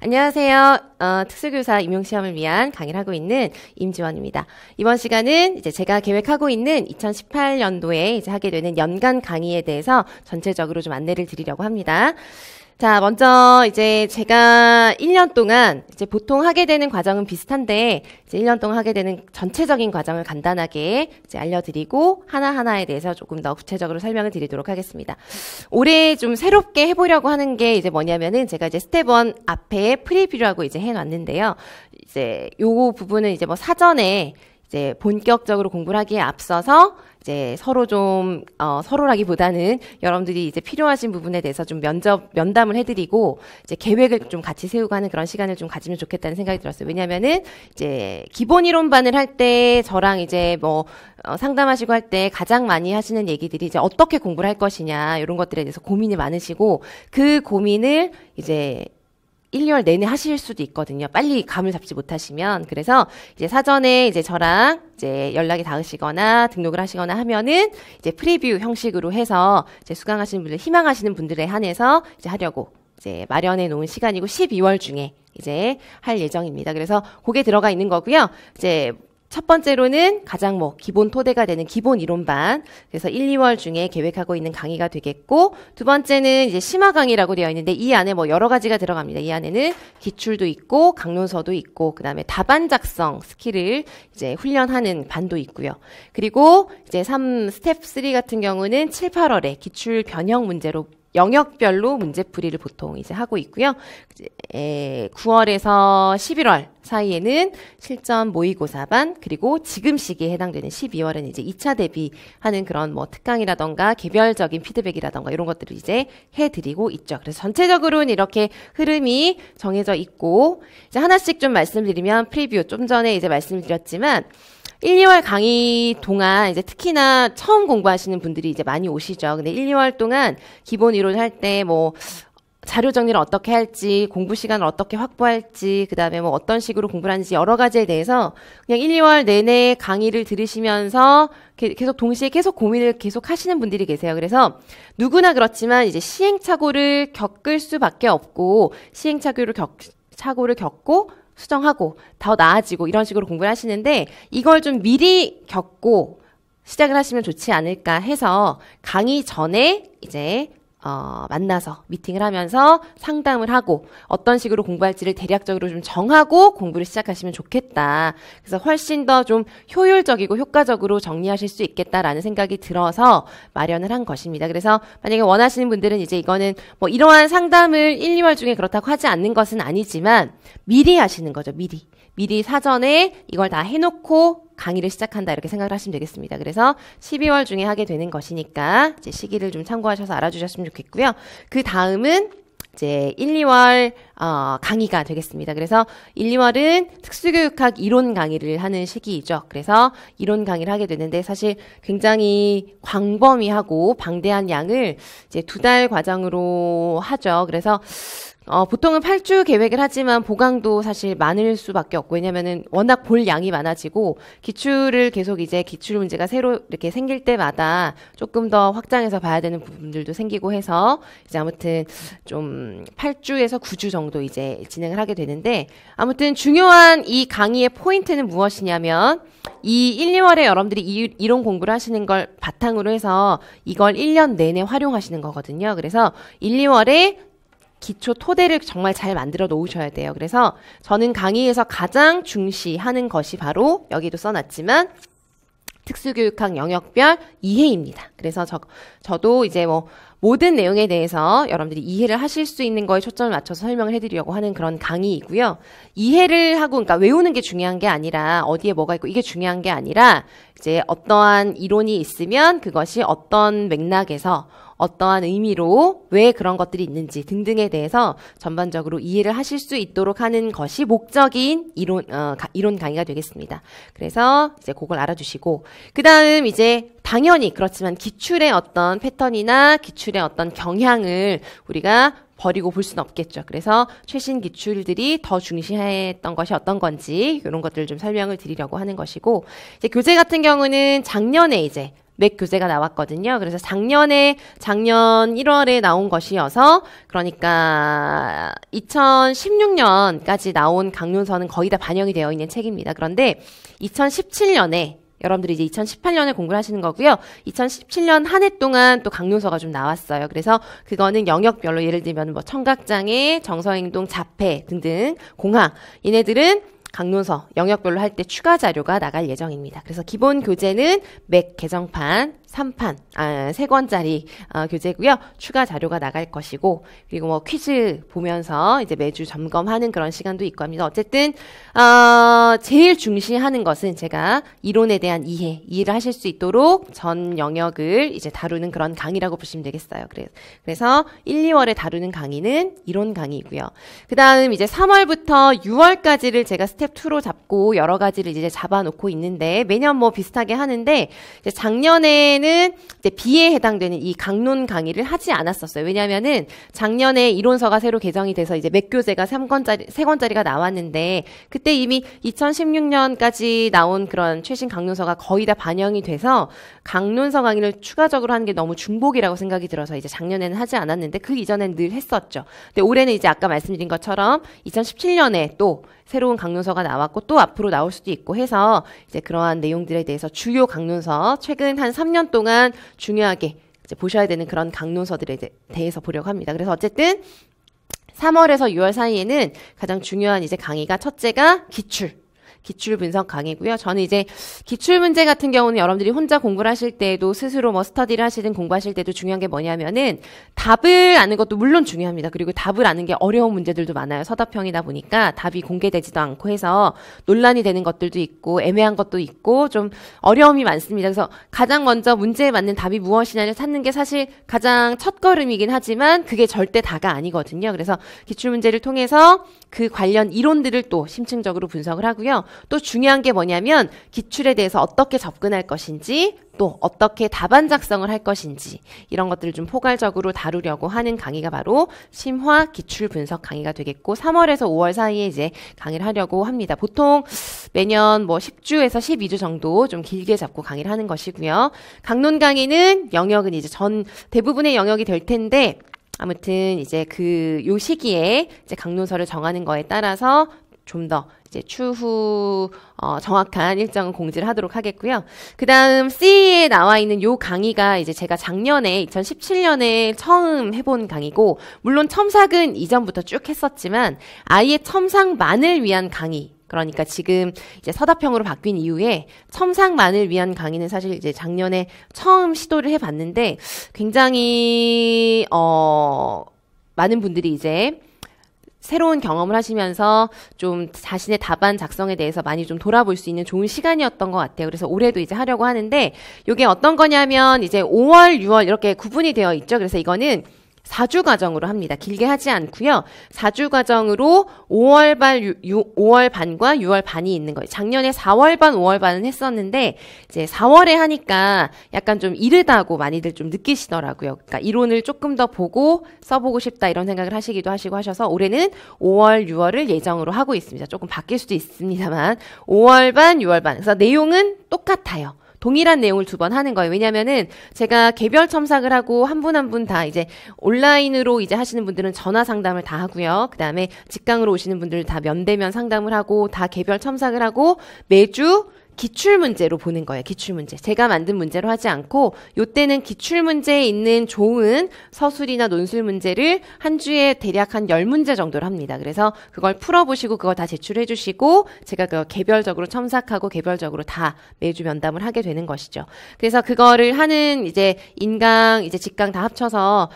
안녕하세요. 특수교사 임용시험을 위한 강의를 하고 있는 임지원입니다. 이번 시간은 이제 제가 계획하고 있는 2018년도에 이제 하게 되는 연간 강의에 대해서 전체적으로 좀 안내를 드리려고 합니다. 자, 먼저 이제 제가 1년 동안 이제 보통 하게 되는 과정은 비슷한데 이제 1년 동안 하게 되는 전체적인 과정을 간단하게 이제 알려드리고 하나하나에 대해서 조금 더 구체적으로 설명을 드리도록 하겠습니다. 올해 좀 새롭게 해보려고 하는 게 이제 뭐냐면은 제가 이제 스텝 1 앞에 프리뷰라고 이제 해놨는데요. 이제 요거 부분은 이제 뭐 사전에 이제 본격적으로 공부를 하기에 앞서서 이제 서로 좀 서로라기보다는 여러분들이 이제 필요하신 부분에 대해서 좀 면담을 해드리고 이제 계획을 좀 같이 세우고 하는 그런 시간을 좀 가지면 좋겠다는 생각이 들었어요. 왜냐면은 이제 기본 이론반을 할 때 저랑 이제 뭐 상담하시고 할 때 가장 많이 하시는 얘기들이 이제 어떻게 공부를 할 것이냐 이런 것들에 대해서 고민이 많으시고 그 고민을 이제 1년 내내 하실 수도 있거든요. 빨리 감을 잡지 못하시면. 그래서 이제 사전에 이제 저랑 이제 연락이 닿으시거나 등록을 하시거나 하면은 이제 프리뷰 형식으로 해서 이제 수강하시는 분들, 희망하시는 분들에 한해서 이제 하려고 이제 마련해 놓은 시간이고 12월 중에 이제 할 예정입니다. 그래서 그게 들어가 있는 거고요. 이제 첫 번째로는 가장 뭐 기본 토대가 되는 기본 이론반. 그래서 1, 2월 중에 계획하고 있는 강의가 되겠고, 두 번째는 이제 심화 강의라고 되어 있는데 이 안에 뭐 여러 가지가 들어갑니다. 이 안에는 기출도 있고 강론서도 있고 그다음에 답안 작성 스킬을 이제 훈련하는 반도 있고요. 그리고 이제 스텝 3 같은 경우는 7, 8월에 기출 변형 문제로 영역별로 문제풀이를 보통 이제 하고 있고요. 9월에서 11월 사이에는 실전 모의고사반, 그리고 지금 시기에 해당되는 12월은 이제 2차 대비하는 그런 뭐 특강이라던가 개별적인 피드백이라던가 이런 것들을 이제 해드리고 있죠. 그래서 전체적으로는 이렇게 흐름이 정해져 있고, 이제 하나씩 좀 말씀드리면 프리뷰 좀 전에 이제 말씀드렸지만 1, 2월 강의 동안 이제 특히나 처음 공부하시는 분들이 이제 많이 오시죠. 근데 1, 2월 동안 기본 이론 할 때 뭐 자료 정리를 어떻게 할지, 공부 시간을 어떻게 확보할지, 그 다음에 뭐 어떤 식으로 공부를 하는지 여러 가지에 대해서 그냥 1, 2월 내내 강의를 들으시면서 계속 동시에 계속 고민을 계속 하시는 분들이 계세요. 그래서 누구나 그렇지만 이제 시행착오를 겪을 수밖에 없고, 시행착오를 겪고 수정하고 더 나아지고 이런 식으로 공부를 하시는데, 이걸 좀 미리 겪고 시작을 하시면 좋지 않을까 해서 강의 전에 이제 만나서 미팅을 하면서 상담을 하고 어떤 식으로 공부할지를 대략적으로 좀 정하고 공부를 시작하시면 좋겠다. 그래서 훨씬 더 좀 효율적이고 효과적으로 정리하실 수 있겠다라는 생각이 들어서 마련을 한 것입니다. 그래서 만약에 원하시는 분들은 이제 이거는 뭐 이러한 상담을 1, 2월 중에 그렇다고 하지 않는 것은 아니지만 미리 하시는 거죠. 미리 사전에 이걸 다 해놓고 강의를 시작한다 이렇게 생각을 하시면 되겠습니다. 그래서 12월 중에 하게 되는 것이니까 이제 시기를 좀 참고하셔서 알아주셨으면 좋겠고요. 그 다음은 이제 1, 2월 강의가 되겠습니다. 그래서 1, 2월은 특수교육학 이론 강의를 하는 시기이죠. 그래서 이론 강의를 하게 되는데 사실 굉장히 광범위하고 방대한 양을 이제 2달 과정으로 하죠. 그래서 보통은 8주 계획을 하지만 보강도 사실 많을 수밖에 없고, 왜냐면은 워낙 볼 양이 많아지고 기출을 계속 이제 기출 문제가 새로 이렇게 생길 때마다 조금 더 확장해서 봐야 되는 부분들도 생기고 해서 이제 아무튼 좀 8주에서 9주 정도 이제 진행을 하게 되는데, 아무튼 중요한 이 강의의 포인트는 무엇이냐면 이 1, 2월에 여러분들이 이론 공부를 하시는 걸 바탕으로 해서 이걸 1년 내내 활용하시는 거거든요. 그래서 1, 2월에 기초 토대를 정말 잘 만들어 놓으셔야 돼요. 그래서 저는 강의에서 가장 중시하는 것이 바로 여기도 써놨지만 특수교육학 영역별 이해입니다. 그래서 저도 이제 뭐 모든 내용에 대해서 여러분들이 이해를 하실 수 있는 거에 초점을 맞춰서 설명을 해드리려고 하는 그런 강의이고요. 이해를 하고, 그러니까 외우는 게 중요한 게 아니라 어디에 뭐가 있고 이게 중요한 게 아니라 이제 어떠한 이론이 있으면 그것이 어떤 맥락에서 어떠한 의미로 왜 그런 것들이 있는지 등등에 대해서 전반적으로 이해를 하실 수 있도록 하는 것이 목적인 이론 강의가 되겠습니다. 그래서 이제 그걸 알아두시고, 그 다음 이제 당연히 그렇지만 기출의 어떤 패턴이나 기출의 어떤 경향을 우리가 버리고 볼 수는 없겠죠. 그래서 최신 기출들이 더 중시했던 것이 어떤 건지 이런 것들을 좀 설명을 드리려고 하는 것이고, 이제 교재 같은 경우는 작년에 이제 맥 교재가 나왔거든요. 그래서 작년 1월에 나온 것이어서 그러니까 2016년까지 나온 강론서는 거의 다 반영이 되어 있는 책입니다. 그런데 2017년에 여러분들이 이제 2018년에 공부를 하시는 거고요. 2017년 한 해 동안 또 강론서가 좀 나왔어요. 그래서 그거는 영역별로 예를 들면 뭐 청각장애, 정서행동, 자폐 등등, 공학 얘네들은 강론서 영역별로 할 때 추가 자료가 나갈 예정입니다. 그래서 기본 교재는 맥 개정판 3판, 3권짜리 교재고요. 추가 자료가 나갈 것이고, 그리고 뭐 퀴즈 보면서 이제 매주 점검하는 그런 시간도 있고 합니다. 어쨌든 제일 중시하는 것은 제가 이론에 대한 이해를 하실 수 있도록 전 영역을 이제 다루는 그런 강의라고 보시면 되겠어요. 그래서 1, 2월에 다루는 강의는 이론 강의이고요. 그 다음 이제 3월부터 6월까지를 제가 스텝 2로 잡고 여러 가지를 이제 잡아놓고 있는데 매년 뭐 비슷하게 하는데 이제 작년에는 이제 B에 해당되는 이 강론 강의를 하지 않았었어요. 왜냐면은 작년에 이론서가 새로 개정이 돼서 이제 맥 교재가 3권짜리가 나왔는데 그때 이미 2016년까지 나온 그런 최신 강론서가 거의 다 반영이 돼서 강론서 강의를 추가적으로 하는 게 너무 중복이라고 생각이 들어서 이제 작년에는 하지 않았는데 그 이전엔 늘 했었죠. 근데 올해는 이제 아까 말씀드린 것처럼 2017년에 또 새로운 강론서가 나왔고 또 앞으로 나올 수도 있고 해서 이제 그러한 내용들에 대해서 주요 강론서 최근 한 3년 동안 중요하게 이제 보셔야 되는 그런 강론서들에 대해서 보려고 합니다. 그래서 어쨌든 3월에서 6월 사이에는 가장 중요한 이제 강의가 첫째가 기출 분석 강의고요. 저는 이제 기출 문제 같은 경우는 여러분들이 혼자 공부를 하실 때도 스스로 뭐 스터디를 하시든 공부하실 때도 중요한 게 뭐냐면은 답을 아는 것도 물론 중요합니다. 그리고 답을 아는 게 어려운 문제들도 많아요. 서답형이다 보니까 답이 공개되지도 않고 해서 논란이 되는 것들도 있고 애매한 것도 있고 좀 어려움이 많습니다. 그래서 가장 먼저 문제에 맞는 답이 무엇이냐를 찾는 게 사실 가장 첫걸음이긴 하지만 그게 절대 다가 아니거든요. 그래서 기출 문제를 통해서 그 관련 이론들을 또 심층적으로 분석을 하고요. 또 중요한 게 뭐냐면 기출에 대해서 어떻게 접근할 것인지 또 어떻게 답안 작성을 할 것인지 이런 것들을 좀 포괄적으로 다루려고 하는 강의가 바로 심화 기출 분석 강의가 되겠고 3월에서 5월 사이에 이제 강의를 하려고 합니다. 보통 매년 뭐 10주에서 12주 정도 좀 길게 잡고 강의를 하는 것이고요. 강론 강의는 영역은 이제 대부분의 영역이 될 텐데 아무튼 이제 요 시기에 이제 강론서를 정하는 거에 따라서 좀 더 이제 추후 정확한 일정은 공지를 하도록 하겠고요. 그 다음 C에 나와 있는 요 강의가 이제 제가 작년에 2017년에 처음 해본 강의고 물론 첨삭은 이전부터 쭉 했었지만 아예 첨삭만을 위한 강의 그러니까 지금 이제 서답형으로 바뀐 이후에 첨삭만을 위한 강의는 사실 이제 작년에 처음 시도를 해봤는데 굉장히 많은 분들이 이제 새로운 경험을 하시면서 좀 자신의 답안 작성에 대해서 많이 좀 돌아볼 수 있는 좋은 시간이었던 것 같아요. 그래서 올해도 이제 하려고 하는데 이게 어떤 거냐면 이제 5월, 6월 이렇게 구분이 되어 있죠. 그래서 이거는 4주 과정으로 합니다. 길게 하지 않고요. 4주 과정으로 5월 반과 6월 반이 있는 거예요. 작년에 4월 반, 5월 반은 했었는데 이제 4월에 하니까 약간 좀 이르다고 많이들 좀 느끼시더라고요. 그러니까 이론을 조금 더 보고 써보고 싶다 이런 생각을 하시기도 하시고 하셔서 올해는 5월, 6월을 예정으로 하고 있습니다. 조금 바뀔 수도 있습니다만 5월 반, 6월 반. 그래서 내용은 똑같아요. 동일한 내용을 2번 하는 거예요. 왜냐면은 제가 개별 첨삭을 하고 한 분 한 분 다 이제 온라인으로 이제 하시는 분들은 전화 상담을 다 하고요. 그 다음에 직강으로 오시는 분들 다 면대면 상담을 하고 다 개별 첨삭을 하고 매주 기출문제로 보는 거예요. 기출문제. 제가 만든 문제로 하지 않고 요때는 기출문제에 있는 좋은 서술이나 논술 문제를 한 주에 대략 한 10문제 정도를 합니다. 그래서 그걸 풀어보시고 그걸 다 제출해 주시고 제가 그거 개별적으로 첨삭하고 개별적으로 다 매주 면담을 하게 되는 것이죠. 그래서 그거를 하는 이제 인강, 이제 직강 다 합쳐서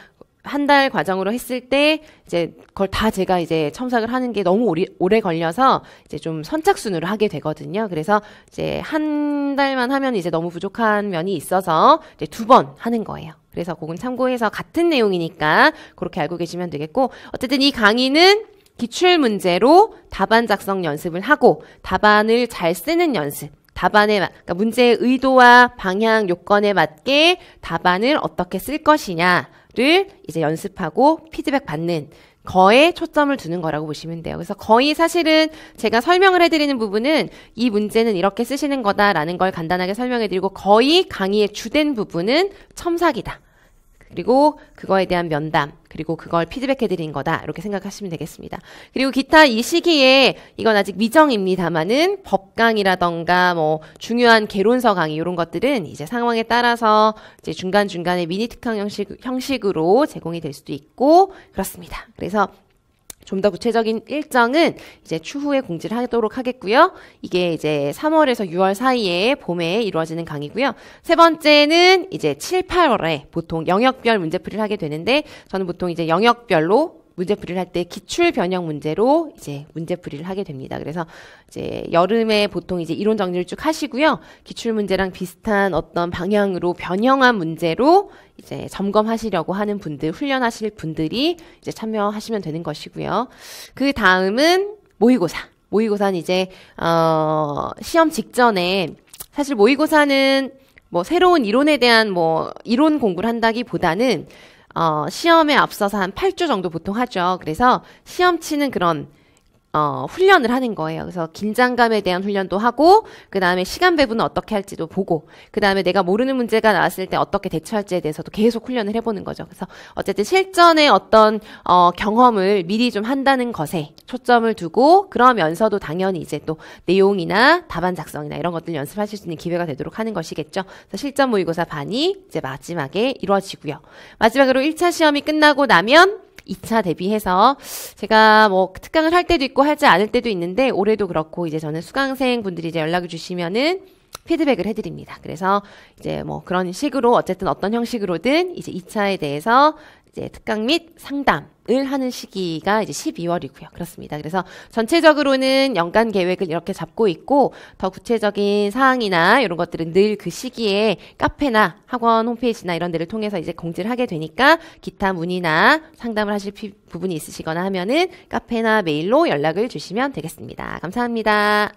한 달 과정으로 했을 때 이제 그걸 다 제가 이제 첨삭을 하는 게 너무 오래 걸려서 이제 좀 선착순으로 하게 되거든요. 그래서 이제 한 달만 하면 이제 너무 부족한 면이 있어서 이제 2번 하는 거예요. 그래서 그건 참고해서 같은 내용이니까 그렇게 알고 계시면 되겠고 어쨌든 이 강의는 기출 문제로 답안 작성 연습을 하고 답안을 잘 쓰는 연습. 그러니까 문제의 의도와 방향, 요건에 맞게 답안을 어떻게 쓸 것이냐를 이제 연습하고 피드백 받는 거에 초점을 두는 거라고 보시면 돼요. 그래서 거의 사실은 제가 설명을 해드리는 부분은 이 문제는 이렇게 쓰시는 거다라는 걸 간단하게 설명해드리고 거의 강의의 주된 부분은 첨삭이다. 그리고 그거에 대한 면담, 그리고 그걸 피드백해드린 거다. 이렇게 생각하시면 되겠습니다. 그리고 기타 이 시기에 이건 아직 미정입니다만은 법 강의라던가 뭐 중요한 개론서 강의 이런 것들은 이제 상황에 따라서 이제 중간중간에 미니 특강 형식으로 제공이 될 수도 있고 그렇습니다. 그래서 좀 더 구체적인 일정은 이제 추후에 공지를 하도록 하겠고요. 이게 이제 3월에서 6월 사이에 봄에 이루어지는 강의고요. 세 번째는 이제 7, 8월에 보통 영역별 문제풀이를 하게 되는데 저는 보통 이제 영역별로 문제풀이를 할 때 기출 변형 문제로 이제 문제풀이를 하게 됩니다. 그래서 이제 여름에 보통 이제 이론 정리를 쭉 하시고요. 기출 문제랑 비슷한 어떤 방향으로 변형한 문제로 이제 점검하시려고 하는 분들, 훈련하실 분들이 이제 참여하시면 되는 것이고요. 그 다음은 모의고사. 모의고사는 이제 시험 직전에 사실 모의고사는 뭐 새로운 이론에 대한 뭐 이론 공부를 한다기보다는 시험에 앞서서 한 8주 정도 보통 하죠. 그래서 시험 치는 그런 훈련을 하는 거예요. 그래서 긴장감에 대한 훈련도 하고, 그 다음에 시간 배분은 어떻게 할지도 보고, 그 다음에 내가 모르는 문제가 나왔을 때 어떻게 대처할지에 대해서도 계속 훈련을 해보는 거죠. 그래서 어쨌든 실전의 어떤 경험을 미리 좀 한다는 것에 초점을 두고, 그러면서도 당연히 이제 또 내용이나 답안 작성이나 이런 것들 연습하실 수 있는 기회가 되도록 하는 것이겠죠. 그래서 실전 모의고사 반이 이제 마지막에 이루어지고요. 마지막으로 1차 시험이 끝나고 나면 2차 대비해서 제가 뭐 특강을 할 때도 있고 하지 않을 때도 있는데 올해도 그렇고 이제 저는 수강생 분들이 이제 연락을 주시면은 피드백을 해드립니다. 그래서 이제 뭐 그런 식으로 어쨌든 어떤 형식으로든 이제 2차에 대해서 이제 특강 및 상담을 하는 시기가 이제 12월이고요. 그렇습니다. 그래서 전체적으로는 연간 계획을 이렇게 잡고 있고 더 구체적인 사항이나 이런 것들은 늘 그 시기에 카페나 학원 홈페이지나 이런 데를 통해서 이제 공지를 하게 되니까 기타 문의나 상담을 하실 부분이 있으시거나 하면은 카페나 메일로 연락을 주시면 되겠습니다. 감사합니다.